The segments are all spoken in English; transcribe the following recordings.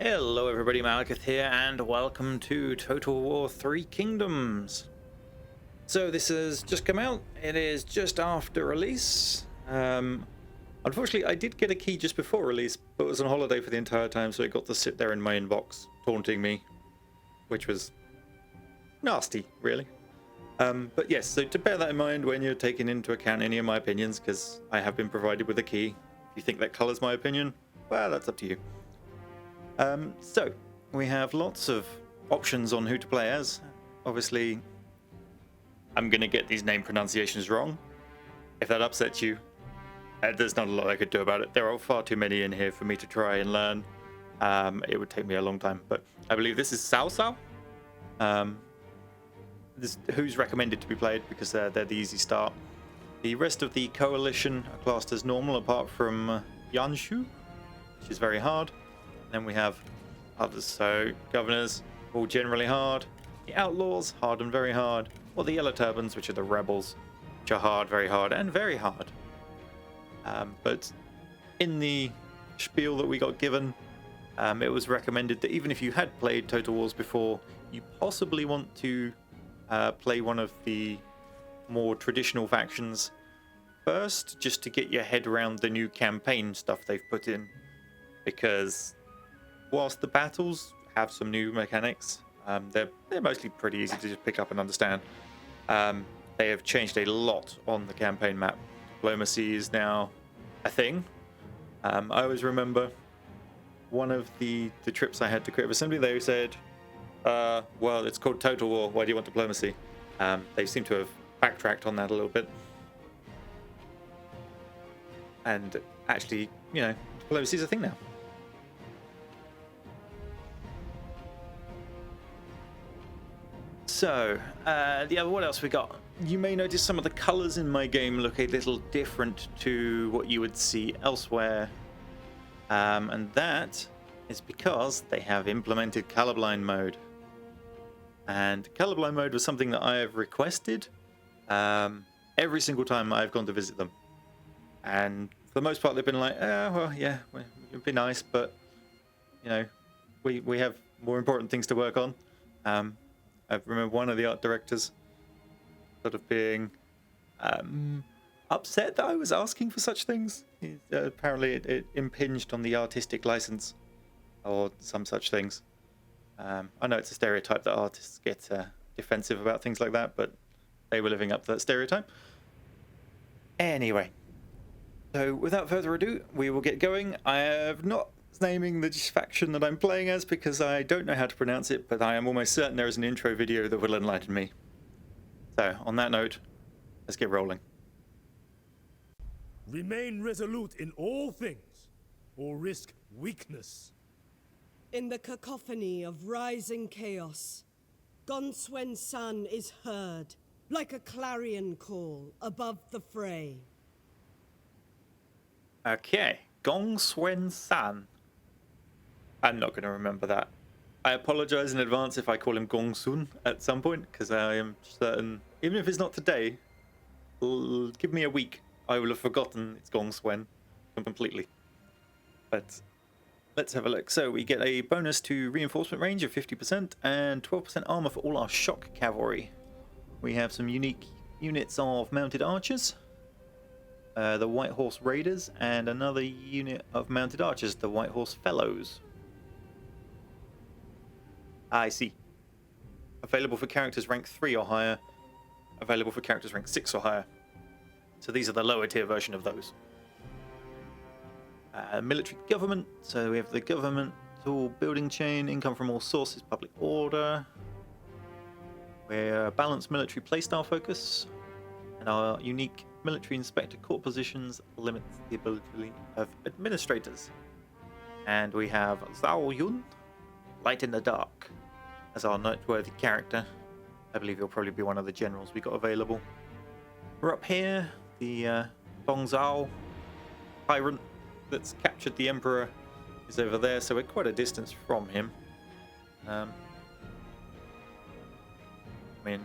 Hello everybody, Malakith here, and welcome to Total War 3 Kingdoms. So this has just come out. It is just after release. Unfortunately, I did get a key just before release, but was on holiday for the entire time, so it got to sit there in my inbox, taunting me, which was nasty, really. But yes, so to bear that in mind when you're taking into account any of my opinions, because I have been provided with a key. If you think that colours my opinion, well, that's up to you. So we have lots of options on who to play as. Obviously, I'm going to get these name pronunciations wrong. If that upsets you, there's not a lot I could do about it. There are far too many in here for me to try and learn. It would take me a long time, but I believe this is Sao Sao. This who's recommended to be played because they're the easy start. The rest of the coalition are classed as normal apart from Yanshu, which is very hard. Then we have others, so governors, all generally hard. The outlaws, hard and very hard. Or the yellow turbans, which are the rebels, which are hard, very hard, and very hard. But in the spiel that we got given, it was recommended that even if you had played Total Wars before, you possibly want to play one of the more traditional factions first, just to get your head around the new campaign stuff they've put in. Because whilst the battles have some new mechanics, they're mostly pretty easy to just pick up and understand. They have changed a lot on the campaign map. Diplomacy is now a thing. I always remember one of the trips I had to Creative Assembly, they said, well, it's called Total War, why do you want diplomacy? They seem to have backtracked on that a little bit. And actually, you know, diplomacy is a thing now. So, what else we got? You may notice some of the colours in my game look a little different to what you would see elsewhere. And that is because they have implemented colorblind mode. And colorblind mode was something that I have requested every single time I've gone to visit them. And for the most part, they've been like, well, yeah, it'd be nice, but, you know, we have more important things to work on. I remember one of the art directors sort of being upset that I was asking for such things. Apparently it impinged on the artistic license or some such things. I know it's a stereotype that artists get defensive about things like that, but they were living up to that stereotype. Anyway, so without further ado, we will get going. I have not naming the faction that I'm playing as because I don't know how to pronounce it, but I am almost certain there is an intro video that will enlighten me. So, on that note, let's get rolling. Remain resolute in all things, or risk weakness. In the cacophony of rising chaos, Gongsun Zan is heard, like a clarion call above the fray. Okay, Gongsun Zan. I'm not going to remember that. I apologize in advance if I call him Gongsun at some point, because I am certain, even if it's not today, give me a week, I will have forgotten it's Gongsun completely. But let's have a look. So we get a bonus to reinforcement range of 50% and 12% armor for all our shock cavalry. We have some unique units of mounted archers, the White Horse Raiders, and another unit of mounted archers, the White Horse Fellows. I see. Available for characters rank 3 or higher. Available for characters rank 6 or higher. So these are the lower tier version of those. Military government. So we have the governmental building chain, income from all sources, public order. We're balanced military playstyle focus. And our unique military inspector court positions limits the ability of administrators. And we have Zhao Yun, Light in the Dark, as our noteworthy character. I believe he'll probably be one of the generals we got available. We're up here. The Dong Zhao tyrant that's captured the Emperor is over there, so we're quite a distance from him. I mean,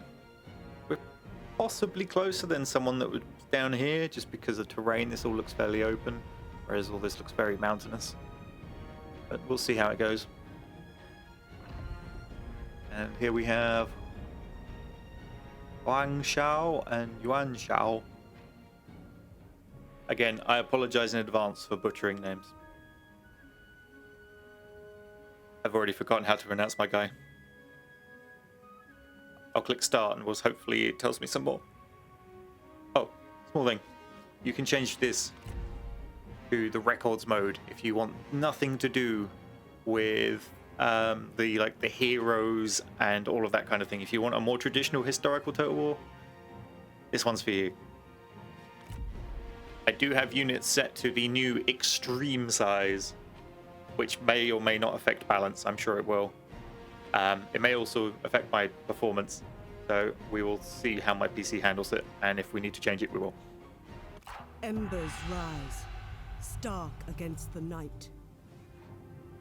we're possibly closer than someone that was down here, just because of terrain. This all looks fairly open, whereas all this looks very mountainous. But we'll see how it goes. And here we have Wang Shao and Yuan Shao. Again, I apologize in advance for butchering names. I've already forgotten how to pronounce my guy. I'll click start and hopefully it tells me some more. Oh, small thing. You can change this to the records mode if you want nothing to do with the heroes and all of that kind of thing. If you want a more traditional historical Total War, this one's for you. I do have units set to the new extreme size, which may or may not affect balance. I'm sure it will. It may also affect my performance, so we will see how my PC handles it, and if we need to change it, we will. Embers rise, stark against the night.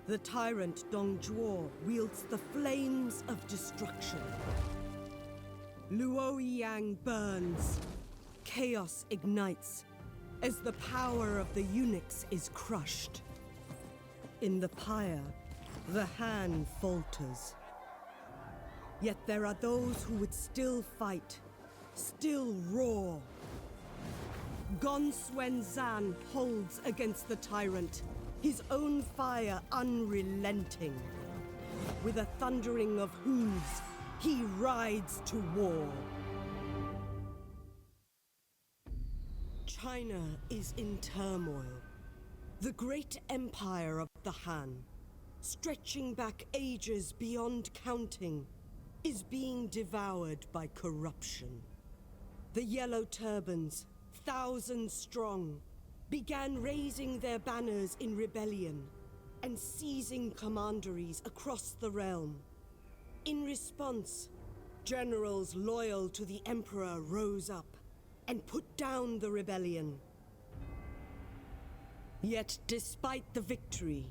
The tyrant Dong Zhuo wields the flames of destruction. Luo Yang burns. Chaos ignites as the power of the eunuchs is crushed. In the pyre, the Han falters. Yet there are those who would still fight, still roar. Gongsun Zan holds against the tyrant, his own fire unrelenting. With a thundering of hooves, he rides to war. China is in turmoil. The great empire of the Han, stretching back ages beyond counting, is being devoured by corruption. The Yellow Turbans, thousands strong, began raising their banners in rebellion and seizing commanderies across the realm. In response, generals loyal to the Emperor rose up and put down the rebellion. Yet despite the victory,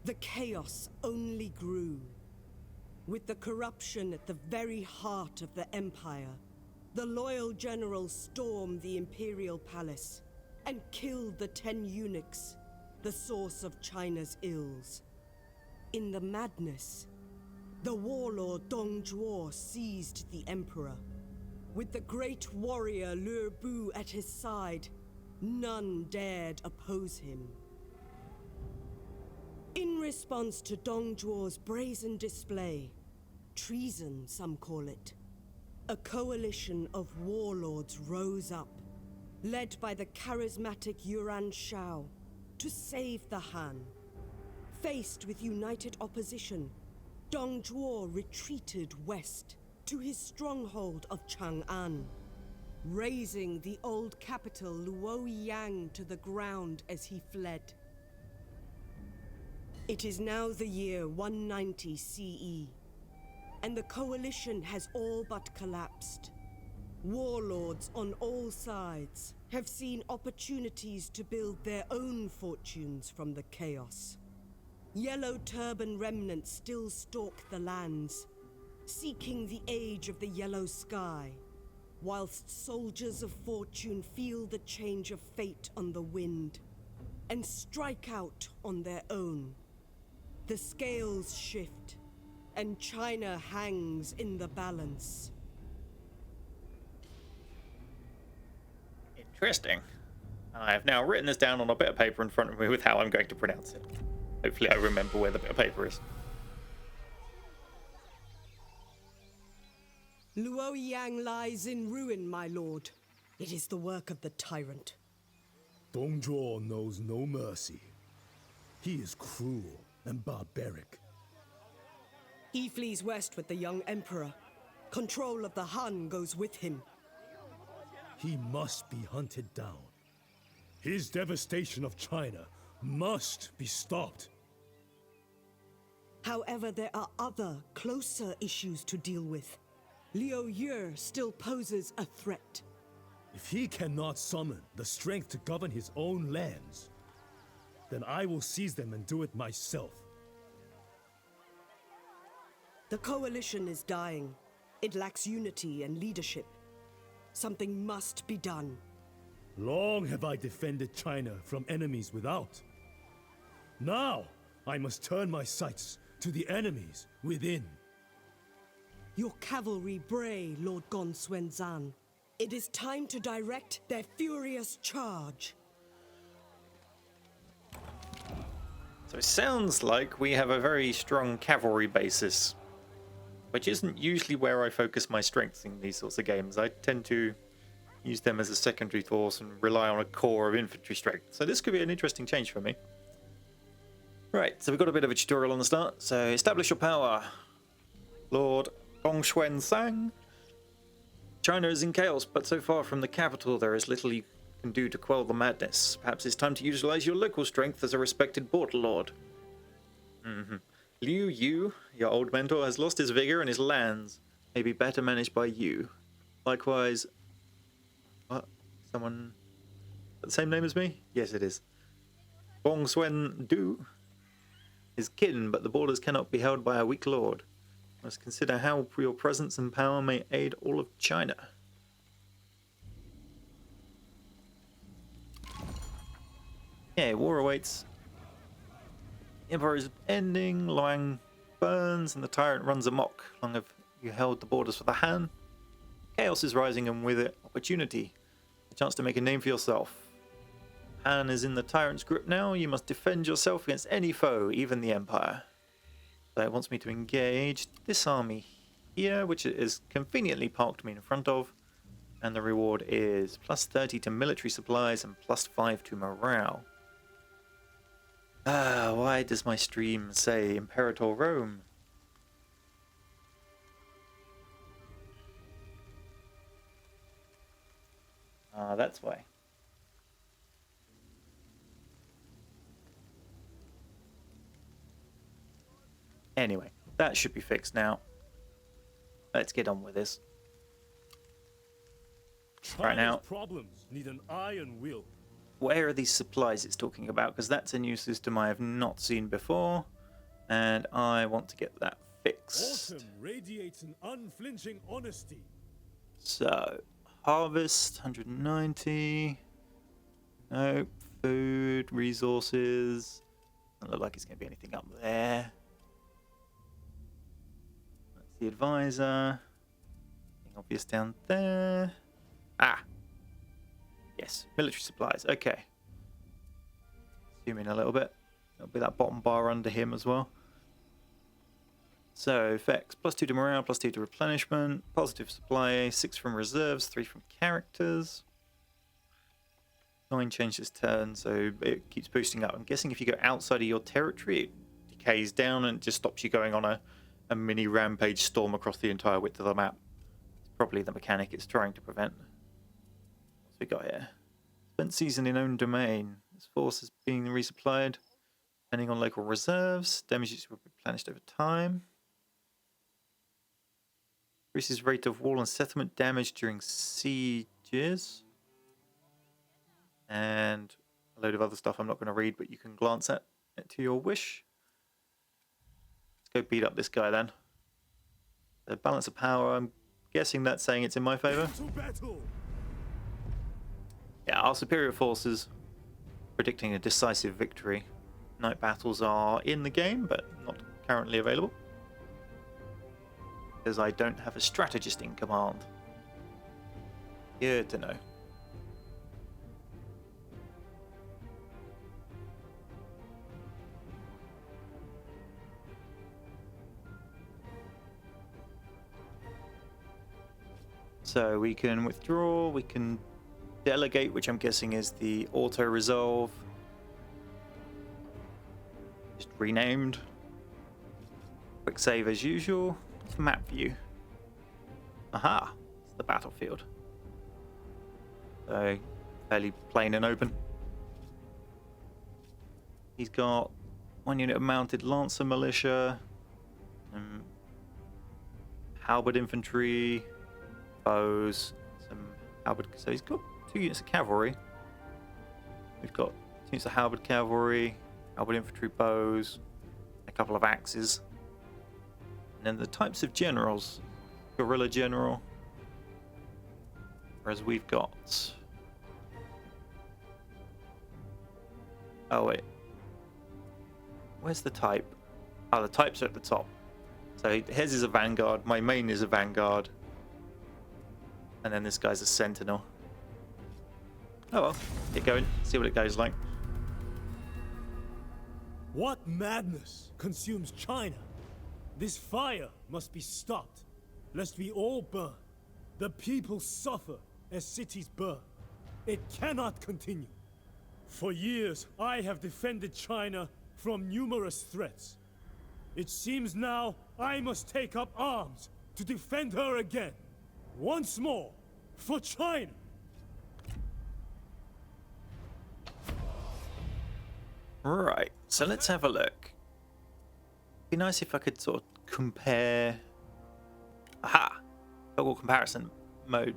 the chaos only grew. With the corruption at the very heart of the Empire, the loyal generals stormed the Imperial Palace and killed the 10 eunuchs, the source of China's ills. In the madness, the warlord Dong Zhuo seized the Emperor. With the great warrior Lü Bu at his side, none dared oppose him. In response to Dong Zhuo's brazen display, treason some call it, a coalition of warlords rose up, led by the charismatic Yuan Shao, to save the Han. Faced with united opposition, Dong Zhuo retreated west to his stronghold of Chang'an, razing the old capital Luoyang to the ground as he fled. It is now the year 190 CE, and the coalition has all but collapsed. Warlords on all sides have seen opportunities to build their own fortunes from the chaos. Yellow Turban remnants still stalk the lands, seeking the age of the yellow sky, whilst soldiers of fortune feel the change of fate on the wind and strike out on their own. The scales shift, and China hangs in the balance. Interesting. I have now written this down on a bit of paper in front of me with how I'm going to pronounce it. Hopefully I remember where the bit of paper is. Luoyang lies in ruin, my lord. It is the work of the tyrant. Dong Zhuo knows no mercy. He is cruel and barbaric. He flees west with the young emperor. Control of the Han goes with him. He must be hunted down. His devastation of China must be stopped. However, there are other, closer issues to deal with. Liu Ye still poses a threat. If he cannot summon the strength to govern his own lands, then I will seize them and do it myself. The coalition is dying. It lacks unity and leadership. Something must be done. Long have I defended China from enemies without. Now, I must turn my sights to the enemies within. Your cavalry bray, Lord Gongsun Zan. It is time to direct their furious charge. So it sounds like we have a very strong cavalry basis, which isn't usually where I focus my strengths in these sorts of games. I tend to use them as a secondary force and rely on a core of infantry strength. So this could be an interesting change for me. Right, so we've got a bit of a tutorial on the start. So establish your power. Lord Gongsun Zan. China is in chaos, but so far from the capital there is little you can do to quell the madness. Perhaps it's time to utilize your local strength as a respected border lord. Liu Yu, your old mentor, has lost his vigor and his lands may be better managed by you. Likewise, what? Someone got the same name as me? Yes, it is. Gongsun Du is kin, but the borders cannot be held by a weak lord. Must consider how your presence and power may aid all of China. Yeah, war awaits. The Empire is ending, Luang burns, and the tyrant runs amok. Long have you held the borders for the Han? Chaos is rising, and with it, opportunity. A chance to make a name for yourself. Han is in the tyrant's grip now. You must defend yourself against any foe, even the Empire. So it wants me to engage this army here, which it is conveniently parked me in front of. And the reward is plus 30 to military supplies and plus 5 to morale. Why does my stream say Imperator Rome? That's why. Anyway, that should be fixed now. Let's get on with this. Right now, problems need an iron will. where are these supplies it's talking about? Because that's a new system I have not seen before, and I want to get that fixed. Autumn radiates an unflinching honesty. So, harvest 190. No, food, resources. Doesn't look like it's going to be anything up there. That's the advisor. Nothing obvious down there. Ah! Yes, military supplies. Okay. Zoom in a little bit. There'll be that bottom bar under him as well. So, effects. +2 to morale, +2 to replenishment. Positive supply. 6 from reserves, 3 from characters. 9 changes turn, so it keeps boosting up. I'm guessing if you go outside of your territory, it decays down and just stops you going on a mini rampage storm across the entire width of the map. It's probably the mechanic it's trying to prevent. What's we got here? Spent season in own domain. This force is being resupplied depending on local reserves. Damage will be replenished over time. Increases rate of wall and settlement damage during sieges. And a load of other stuff I'm not going to read, but you can glance at it to your wish. Let's go beat up this guy then. The balance of power, I'm guessing that's saying it's in my favour. Yeah, our superior forces predicting a decisive victory. Night battles are in the game, but not currently available. Because I don't have a strategist in command. Good to know. So we can withdraw, we can delegate, which I'm guessing is the auto-resolve. Just renamed. Quick save as usual. It's map view. Aha! It's the battlefield. So, fairly plain and open. He's got 1 unit of mounted Lancer militia, halberd infantry, bows, some halberd. So he's got 2 units of cavalry. We've got 2 units of halberd cavalry, halberd infantry, bows, a couple of axes. And then the types of generals: guerrilla general. Whereas we've got. Oh wait, where's the type? Oh, the types are at the top. So So his is a vanguard, my main is a vanguard, and then this guy's a sentinel. Oh well, get going, see what it goes like. What madness consumes China? This fire must be stopped, lest we all burn. The people suffer as cities burn. It cannot continue. For years, I have defended China from numerous threats. It seems now I must take up arms to defend her again. Once more, for China. Right, so let's have a look. Be nice if I could sort of compare. Aha! Toggle comparison mode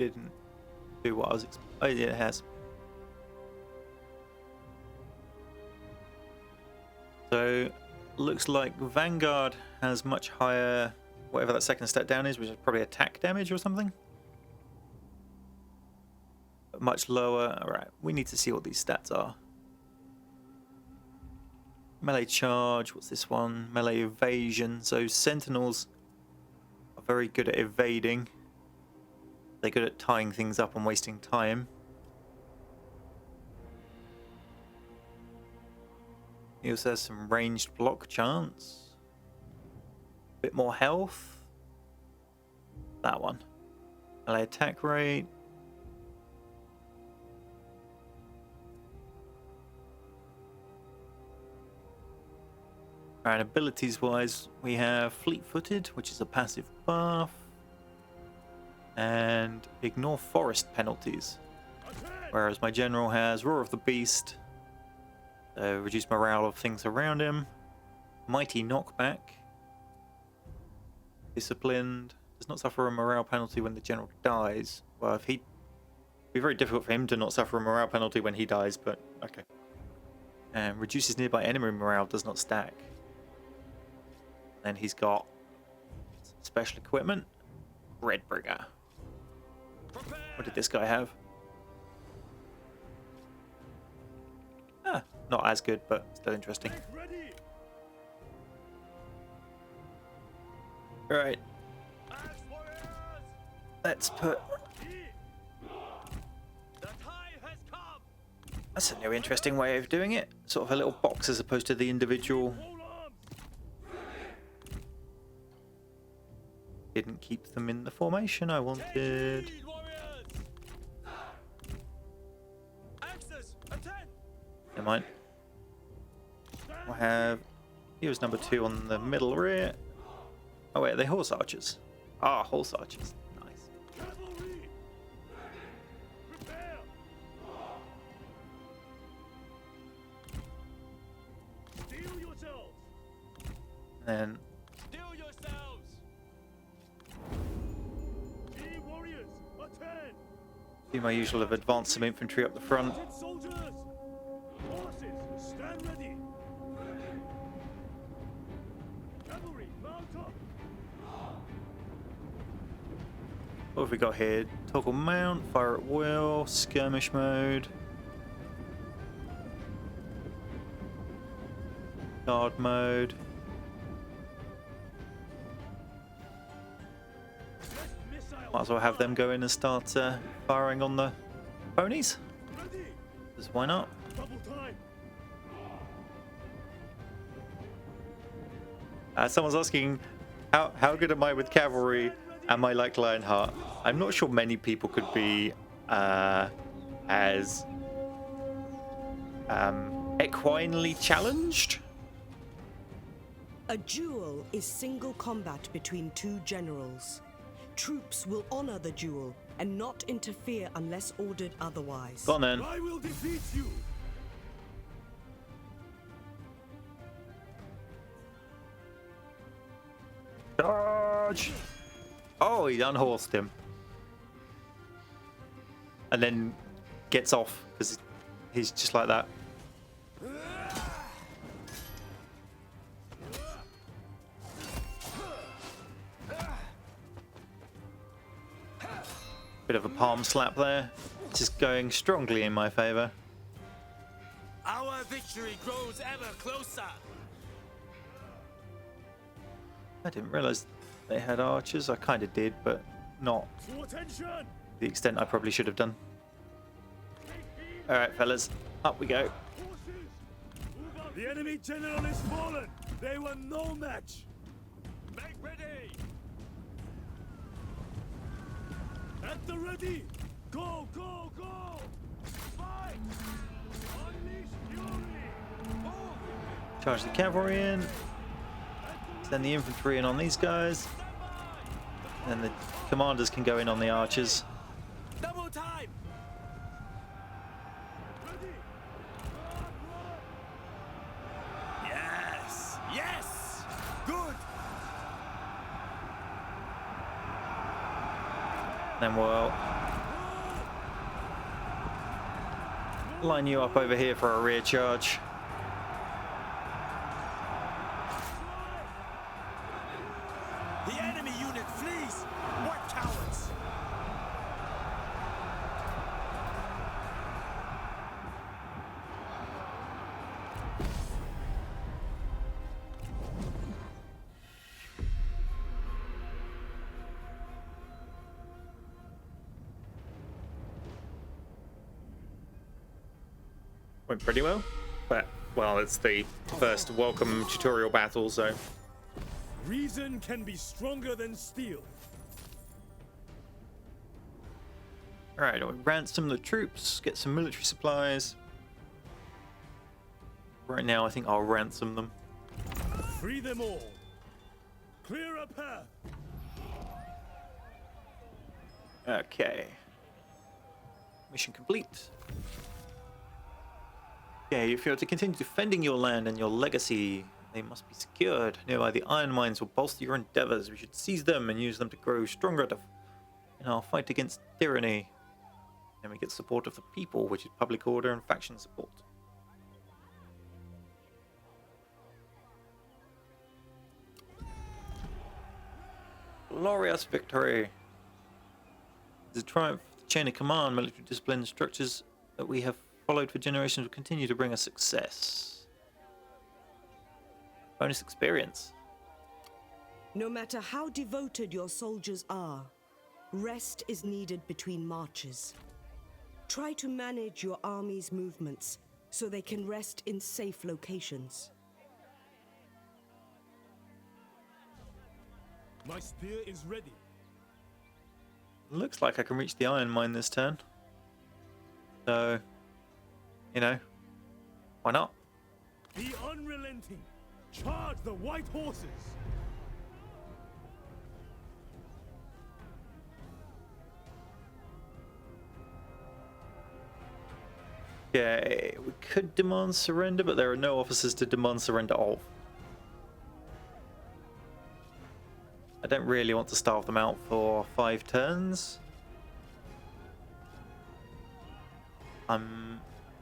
didn't do what I was expecting. Oh yeah, it has. So looks like Vanguard has much higher, whatever that second step down is, which is probably attack damage or something. But much lower. Alright, we need to see what these stats are. Melee charge, what's this one? Melee evasion. So sentinels are very good at evading. They're good at tying things up and wasting time. He also has some ranged block chance. Bit more health. That one. Melee attack rate. And abilities wise, we have fleet-footed, which is a passive buff, and ignore forest penalties. Whereas my general has Roar of the Beast, reduce morale of things around him, mighty knockback, disciplined, does not suffer a morale penalty when the general dies. Well, if he, it'd be very difficult for him to not suffer a morale penalty when he dies, but okay. And reduces nearby enemy morale, does not stack. Then he's got some special equipment. Redbringer. What did this guy have? Ah, not as good, but still interesting. Right. Let's put... That's a new interesting way of doing it. Sort of a little box as opposed to the individual... Didn't keep them in the formation I wanted. Never mind. We'll have... He was number 2 on the middle rear. Oh wait, are they horse archers? Ah, horse archers. Nice. And then... do my usual of advance some infantry up the front. What have we got here? Toggle mount, fire at will, skirmish mode, guard mode. Might as well have them go in and start firing on the ponies. Because why not? Someone's asking, how good am I with cavalry? Am I like Lionheart? I'm not sure many people could be as equinely challenged. A duel is single combat between two generals. Troops will honor the duel and not interfere unless ordered otherwise. Go on then. I will defeat you. Charge! Oh, he unhorsed him. And then gets off because he's just like that. Bit of a palm slap there. This is going strongly in my favor. Our victory grows ever closer. I didn't realize they had archers. I kind of did, but not To attention! the extent I probably should have done. All right, fellas, up we go. The enemy general is fallen. They were no match. Make ready! At the ready. Go, go, go! Fight! Unleash fury! Move! Charge the cavalry in. Send the infantry in on these guys. And the commanders can go in on the archers. Double time! Ready! Yes! Yes! Good! Then we'll line you up over here for a rear charge. The enemy unit flees! What cowards! Went pretty well. But, well, it's the first welcome tutorial battle, so... Reason can be stronger than steel. Alright, I'll ransom the troops, get some military supplies. Right now, I think I'll ransom them. Free them all. Clear a path. Okay. Mission complete. Okay, if you're to continue defending your land and your legacy, they must be secured. Nearby, the iron mines will bolster your endeavors. We should seize them and use them to grow stronger in our fight against tyranny. And we get support of the people, which is public order and faction support. Glorious victory! The triumph of the chain of command, military discipline, and structures that we have followed for generations will continue to bring us success. Bonus experience. No matter how devoted your soldiers are, rest is needed between marches. Try to manage your army's movements so they can rest in safe locations. My spear is ready. Looks like I can reach the iron mine this turn. So, you know, why not? Be unrelenting. Charge the white horses. Okay, we could demand surrender, but there are no officers to demand surrender of. I don't really want to starve them out for 5 turns.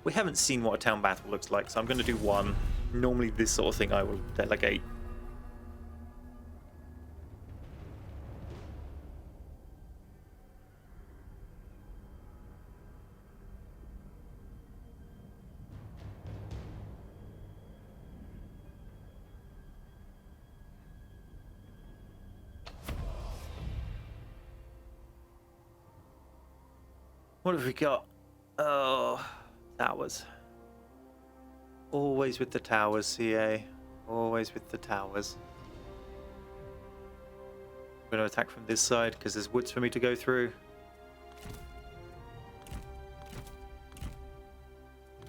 We haven't seen what a town battle looks like, so I'm going to do one. Normally this sort of thing I will delegate. What have we got? Oh, towers. Always with the towers, CA. Always with the towers. I'm going to attack from this side because there's woods for me to go through.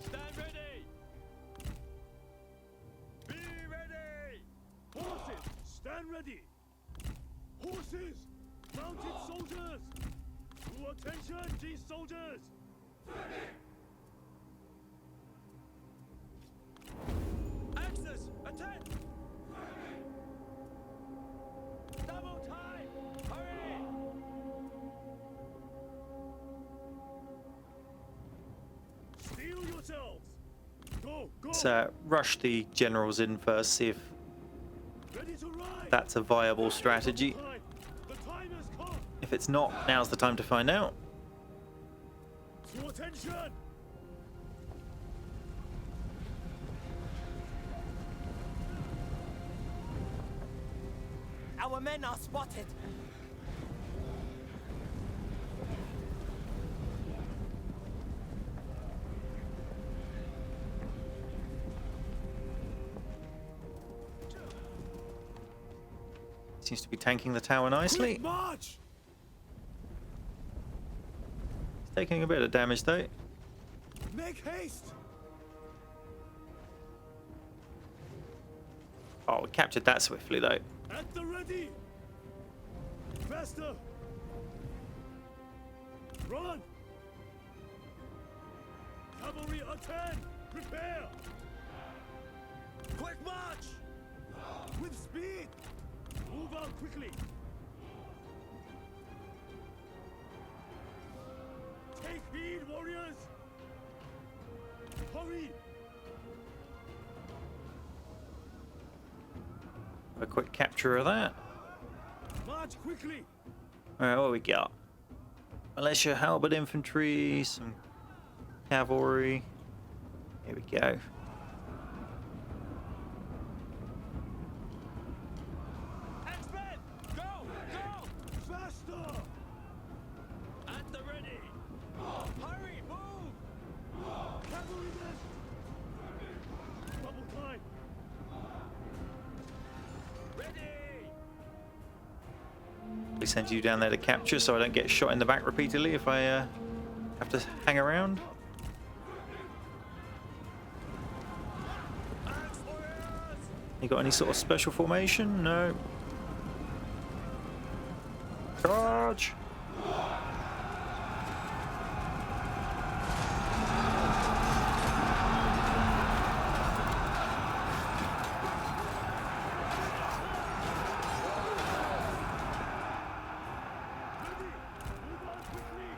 Stand ready! Be ready! Horses, stand ready. Horses, mounted soldiers. To attention, these soldiers. Axis, attend! Double time! Hurry! Steel yourselves. Go, go. Let's rush the generals in first, see if Ready to ride. that's a viable strategy. The time has come. If it's not, now's the time to find out. To attention. Our men are spotted. Seems to be tanking the tower nicely. Quick march! He's taking a bit of damage though. Make haste! Oh, we captured that swiftly though. At the ready! Faster! Run! Cavalry attend! Prepare! Quick march! With speed! Move out quickly! Take heed, warriors! Hurry! A quick capture of that. March quickly! Alright, what we got? Militia, halberd infantry, some cavalry. Here we go. X-Men! Go! Go! Faster! At the ready! Hurry! Move! Cavalrymen! Double time! Ready! We send you down there to capture so I don't get shot in the back repeatedly if I have to hang around. Axe warriors! You got any sort of special formation? No. Charge! Move out quickly!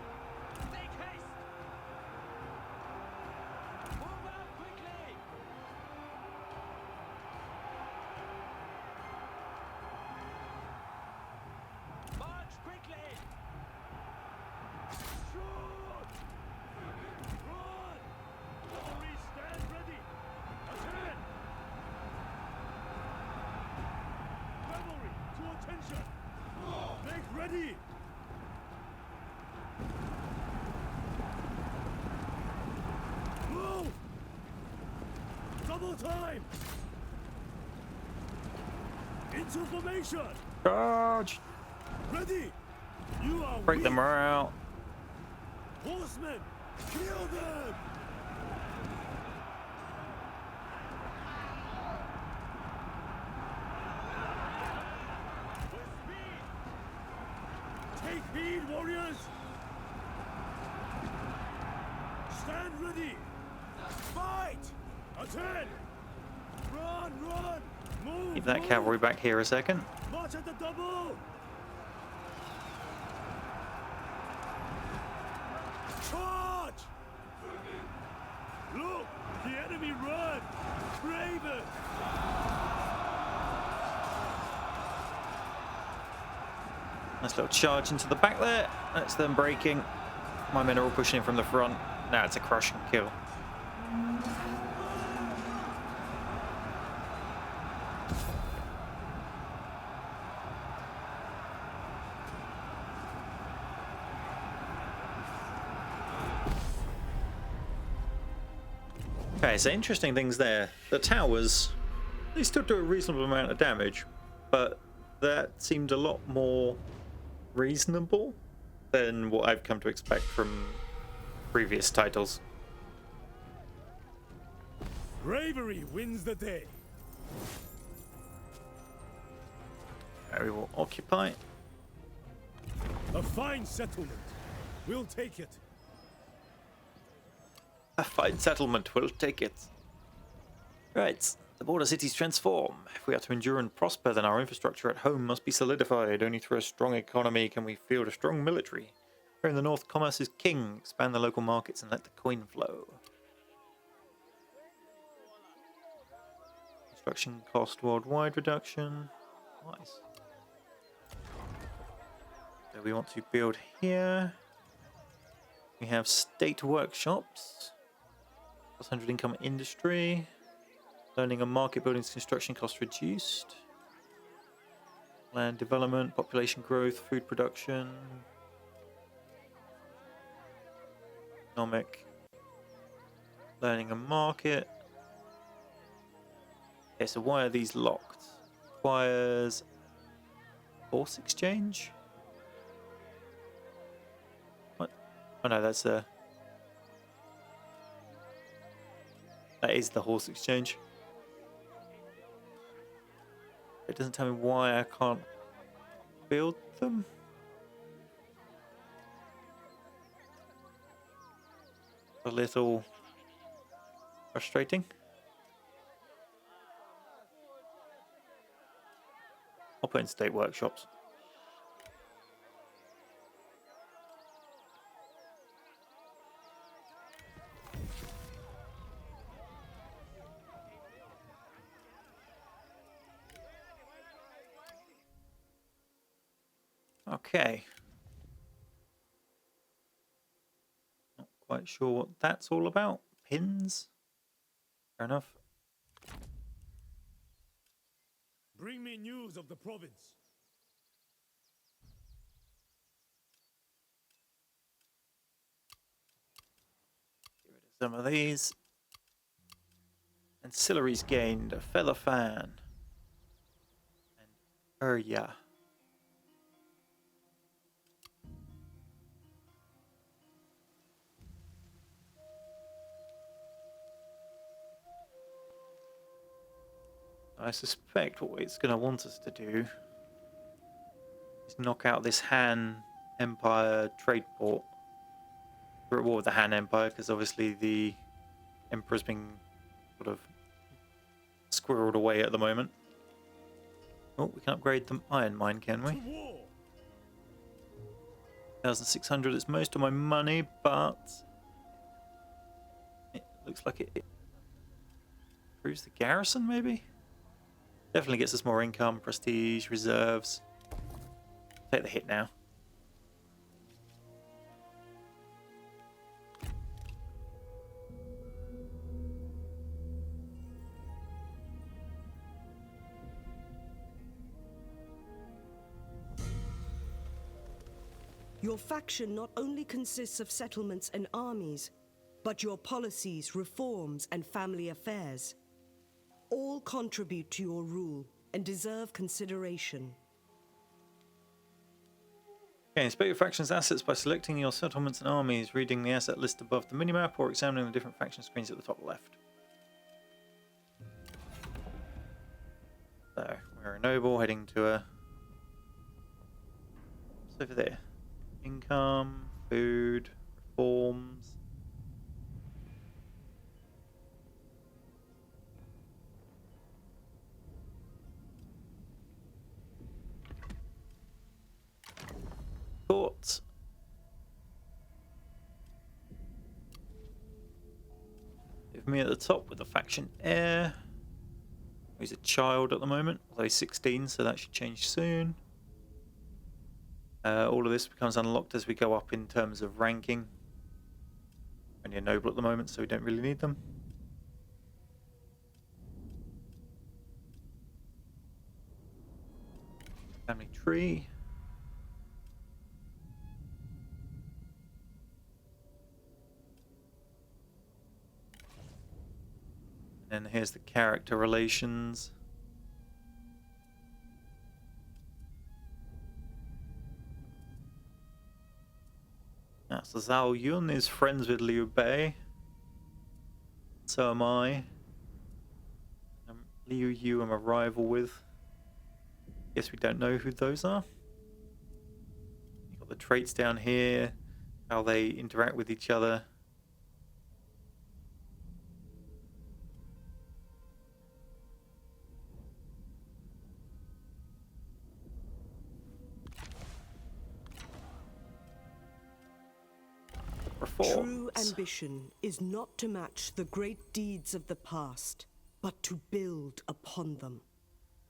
Make haste! Move out quickly! March quickly! Shoot! Run! Cavalry, stand ready! Attend! Cavalry, to attention! Make ready! Move! Double time! Into formation! Charge! Ready! You are Break weak. them out. Horsemen! Kill them! With speed! Take heed, warriors! Stand ready! Fight! Attend! Run, run! Move! Keep that move. cavalry back here a second. March at the double! Charge! Look! The enemy run! Raven! Nice little charge into the back there. That's them breaking. My men are all pushing in from the front. Now it's a crush and kill. Okay, so interesting things there. The towers, they still do a reasonable amount of damage, but that seemed a lot more reasonable than what I've come to expect from previous titles. Bravery wins the day. We will occupy. A fine settlement. We'll take it. A fine settlement, we'll take it. Right, the border cities transform. If we are to endure and prosper, then our infrastructure at home must be solidified. Only through a strong economy can we field a strong military. Here in the north, commerce is king. Expand the local markets and let the coin flow. Construction cost worldwide reduction. Nice. So we want to build here. We have state workshops. Plus 100 income industry. Learning and market buildings construction cost reduced. Land development, population growth, food production, economic, learning and market. Okay, so why are these locked? Requires force exchange? What? Oh no, that's that is the horse exchange. It doesn't tell me why I can't build them. A little frustrating. I'll put in state workshops. Okay. Not quite sure what that's all about. Pins? Fair enough. Bring me news of the province. Get rid of some of these. Ancillaries gained. A feather fan. And Urya. I suspect what it's going to want us to do is knock out this Han Empire trade port. We're at war with the Han Empire because obviously the Emperor's been sort of squirreled away at the moment. Oh, we can upgrade the iron mine, can we? 1,600 is most of my money, but it looks like it improves the garrison, maybe? Definitely gets us more income, prestige, reserves. Take the hit now. Your faction not only consists of settlements and armies, but your policies, reforms, and family affairs. All contribute to your rule and deserve consideration. Okay, inspect your faction's assets by selecting your settlements and armies, reading the asset list above the minimap, or examining the different faction screens at the top left. So, we're a noble heading to a... What's over there? Income, food, reforms... Court. Leave me at the top with the faction heir. He's a child at the moment, although he's 16, so that should change soon. All of this becomes unlocked as we go up in terms of ranking. Only a noble at the moment, so we don't really need them. Family tree. And here's the character relations. So Zhao Yun is friends with Liu Bei. So am I. Liu Yu I'm a rival with. Guess we don't know who those are. You've got the traits down here, how they interact with each other. True ambition is not to match the great deeds of the past, but to build upon them.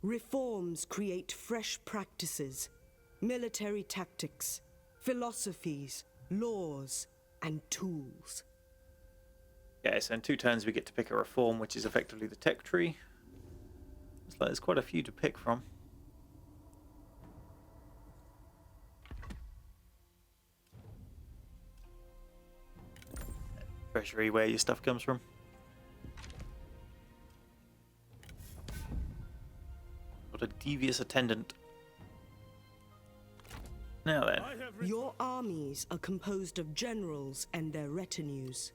Reforms create fresh practices, military tactics, philosophies, laws, and tools. Yeah, so in 2 turns we get to pick a reform, which is effectively the tech tree. Looks like there's quite a few to pick from. treasury where your stuff comes from. Got a devious attendant. Now then. Your armies are composed of generals and their retinues.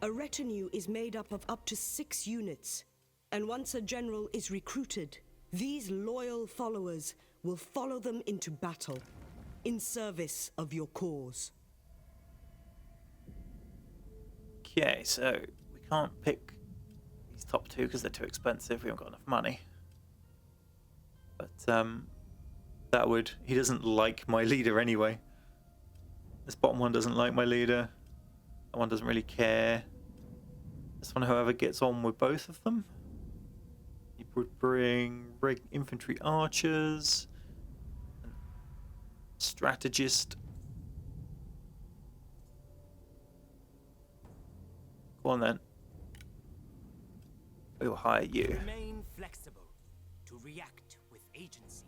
A retinue is made up to 6 units, and once a general is recruited, these loyal followers will follow them into battle, in service of your cause. Okay, so we can't pick these top 2 because they're too expensive. We haven't got enough money. But that would... He doesn't like my leader anyway. This bottom one doesn't like my leader. That one doesn't really care. This one, however, gets on with both of them. He would bring infantry archers, strategist. Go on then. We'll hire you. Remain flexible to react with agency.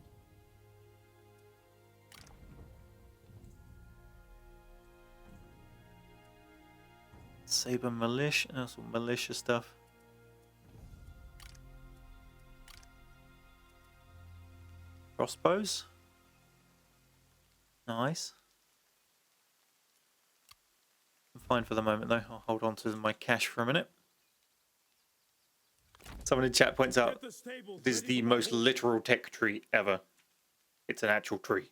Saber militia, some militia stuff. Crossbows. Nice. I'm fine for the moment though. I'll hold on to my cash for a minute. Someone in chat points out this is the most literal tech tree ever. It's an actual tree.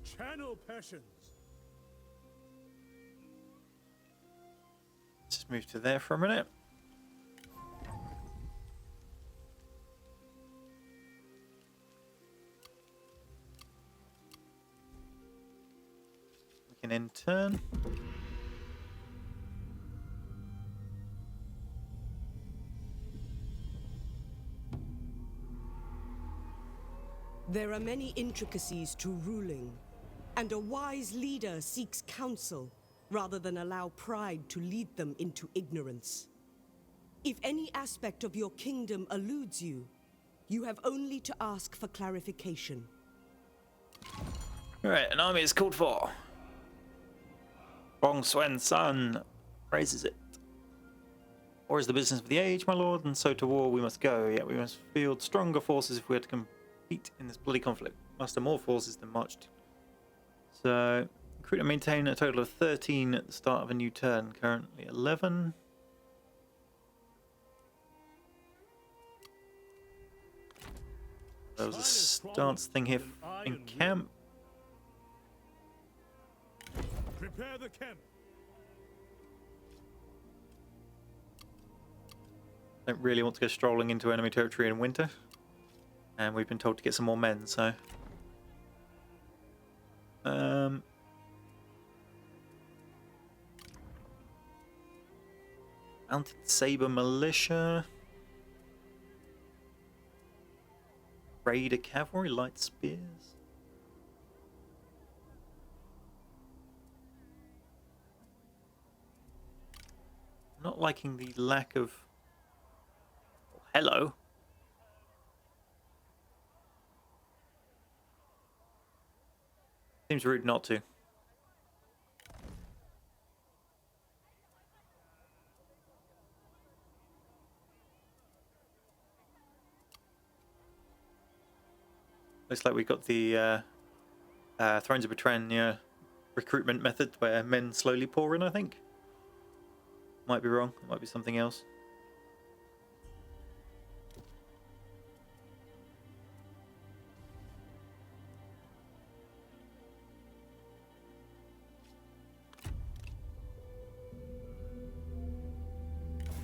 Channel passions. Just move to there for a minute. We can intern. There are many intricacies to ruling, and a wise leader seeks counsel rather than allow pride to lead them into ignorance. If any aspect of your kingdom eludes you, you have only to ask for clarification. Alright, an army is called for. Gongsun Zan raises it. War is the business of the age, my lord, and so to war we must go. Yet we must field stronger forces if we are to compete in this bloody conflict. Muster more forces than marched. So, recruit and maintain a total of 13 at the start of a new turn. Currently 11. There was a stance thing here in camp. Prepare the camp. Don't really want to go strolling into enemy territory in winter. And we've been told to get some more men, so... Mounted Saber Militia. Raider Cavalry, Light Spears. Not liking the lack of... Oh, hello. Seems rude not to. Looks like we got the Thrones of Betrayal recruitment method where men slowly pour in, I think. Might be wrong. It might be something else.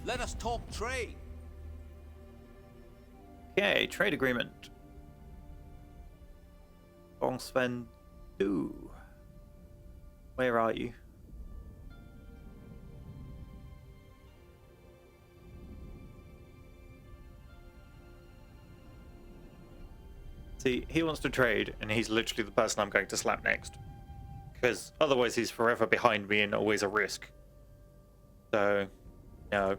Let us talk trade. Okay, trade agreement. Gongsun Zan. Where are you? See, he wants to trade, and he's literally the person I'm going to slap next. Because otherwise he's forever behind me and always a risk. So, no.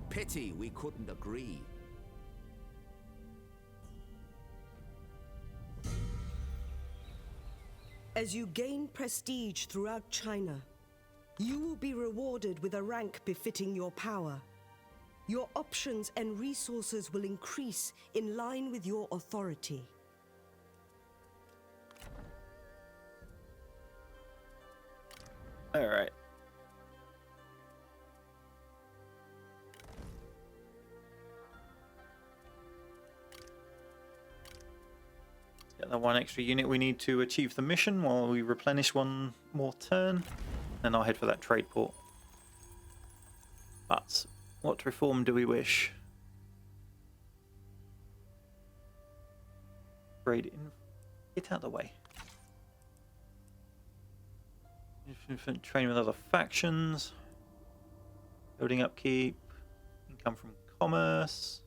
Pity we couldn't agree. As you gain prestige throughout China, you will be rewarded with a rank befitting your power. Your options and resources will increase in line with your authority. All right. Get that one extra unit we need to achieve the mission while we replenish one more turn. Then I'll head for that trade port. But what reform do we wish? Trade in. Get out of the way. Training with other factions. Building upkeep. Income from commerce.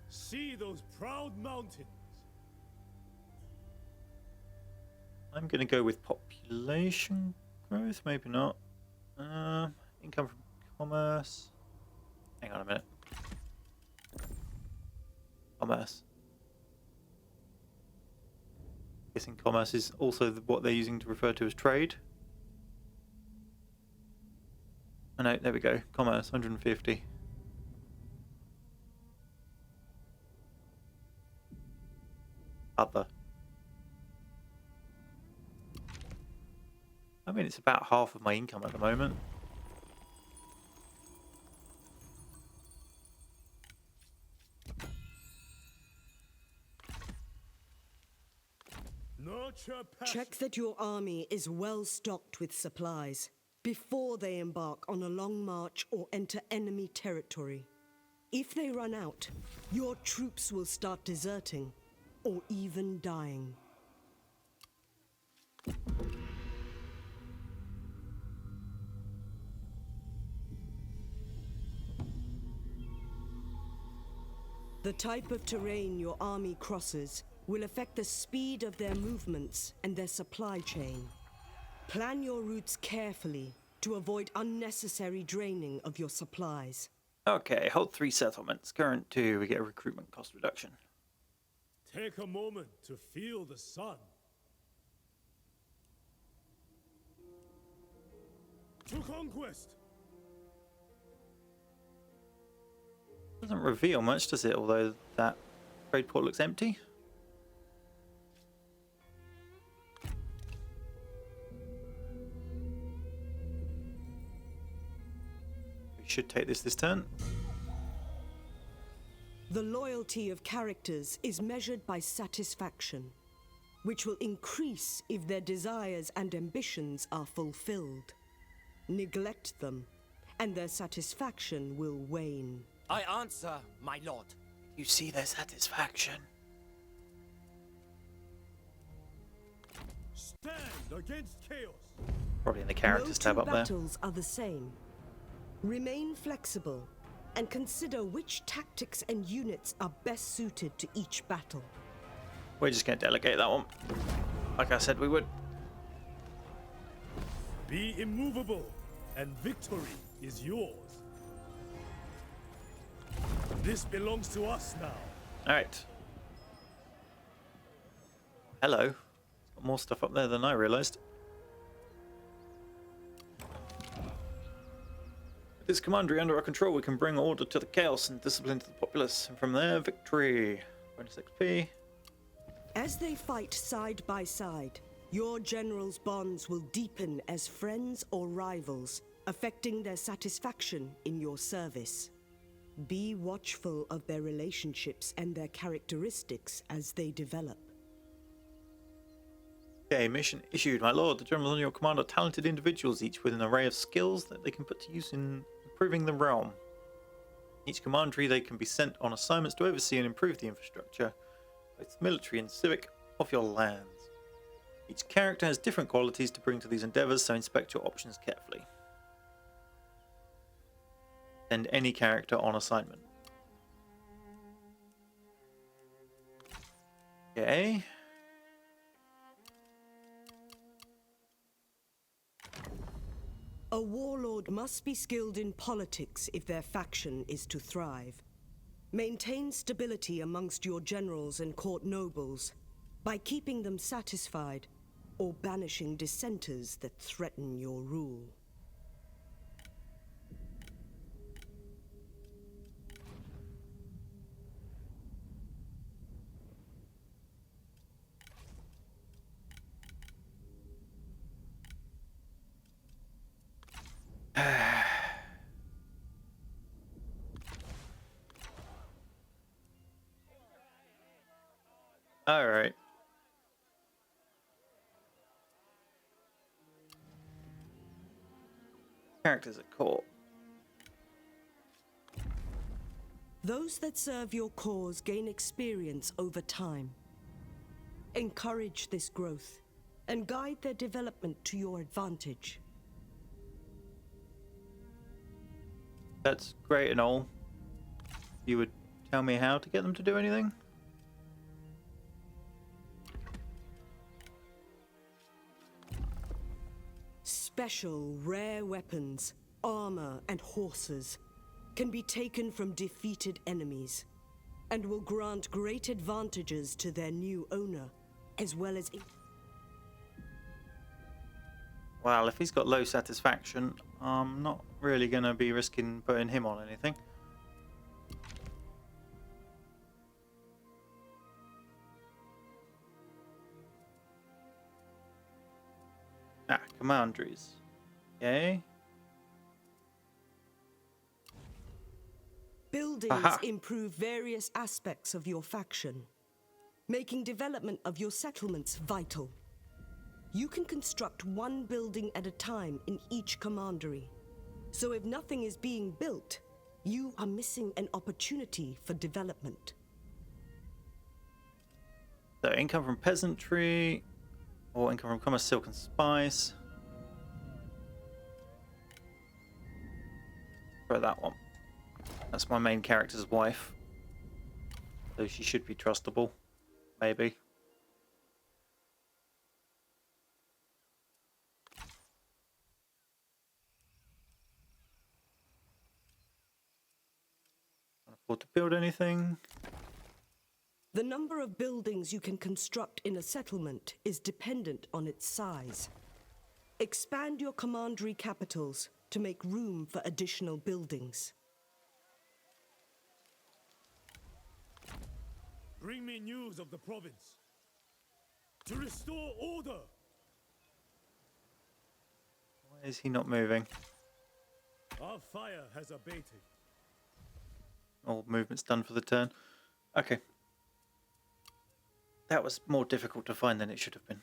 See those proud mountains. I'm going to go with population growth. Maybe not. Income from commerce. Hang on a minute. Commerce. Guessing commerce is also what they're using to refer to as trade. Oh no, there we go. Commerce, 150. Other. I mean, it's about half of my income at the moment. Nurture passion. Check that your army is well stocked with supplies before they embark on a long march or enter enemy territory. If they run out, your troops will start deserting or even dying. The type of terrain your army crosses will affect the speed of their movements and their supply chain. Plan your routes carefully to avoid unnecessary draining of your supplies. Okay, hold 3 settlements. Current 2, we get a recruitment cost reduction. Take a moment to feel the sun. To conquest. Doesn't reveal much, does it? Although that trade port looks empty. We should take this turn. The loyalty of characters is measured by satisfaction, which will increase if their desires and ambitions are fulfilled. Neglect them, and their satisfaction will wane. I answer, my lord. You see their satisfaction. Stand against chaos. Probably in the characters tab No up two there. battles are the same. Remain flexible and consider which tactics and units are best suited to each battle. We're just going to delegate that one. Like I said we would. Be immovable, and victory is yours. This belongs to us now. Alright. Hello. Got more stuff up there than I realised. With this commandery under our control, we can bring order to the chaos and discipline to the populace. And from there, victory. Bonus XP. As they fight side by side, your generals' bonds will deepen as friends or rivals, affecting their satisfaction in your service. Be watchful of their relationships and their characteristics as they develop. Okay, mission issued. My lord, the generals on your command are talented individuals, each with an array of skills that they can put to use in improving the realm. Each commandery they can be sent on assignments to oversee and improve the infrastructure, both military and civic, of your lands. Each character has different qualities to bring to these endeavours, so inspect your options carefully. Send any character on assignment. Okay. A warlord must be skilled in politics if their faction is to thrive. Maintain stability amongst your generals and court nobles by keeping them satisfied or banishing dissenters that threaten your rule. All right. Characters at court. Those that serve your cause gain experience over time. Encourage this growth and guide their development to your advantage. That's great and all. You would tell me how to get them to do anything? Special rare weapons, armor, and horses can be taken from defeated enemies and will grant great advantages to their new owner, as well as... Well, if he's got low satisfaction, I'm not really going to be risking putting him on anything. Ah, commanderies. Okay. Buildings Aha. improve various aspects of your faction, making development of your settlements vital. You can construct one building at a time in each commandery. So if nothing is being built, you are missing an opportunity for development. So income from peasantry, or income from commerce, silk and spice. Try that one. That's my main character's wife. So she should be trustable. Maybe. Can't afford to build anything. The number of buildings you can construct in a settlement is dependent on its size. Expand your commandery capitals to make room for additional buildings. Bring me news of the province. To restore order! Why is he not moving? Our fire has abated. All movement's done for the turn. Okay. That was more difficult to find than it should have been.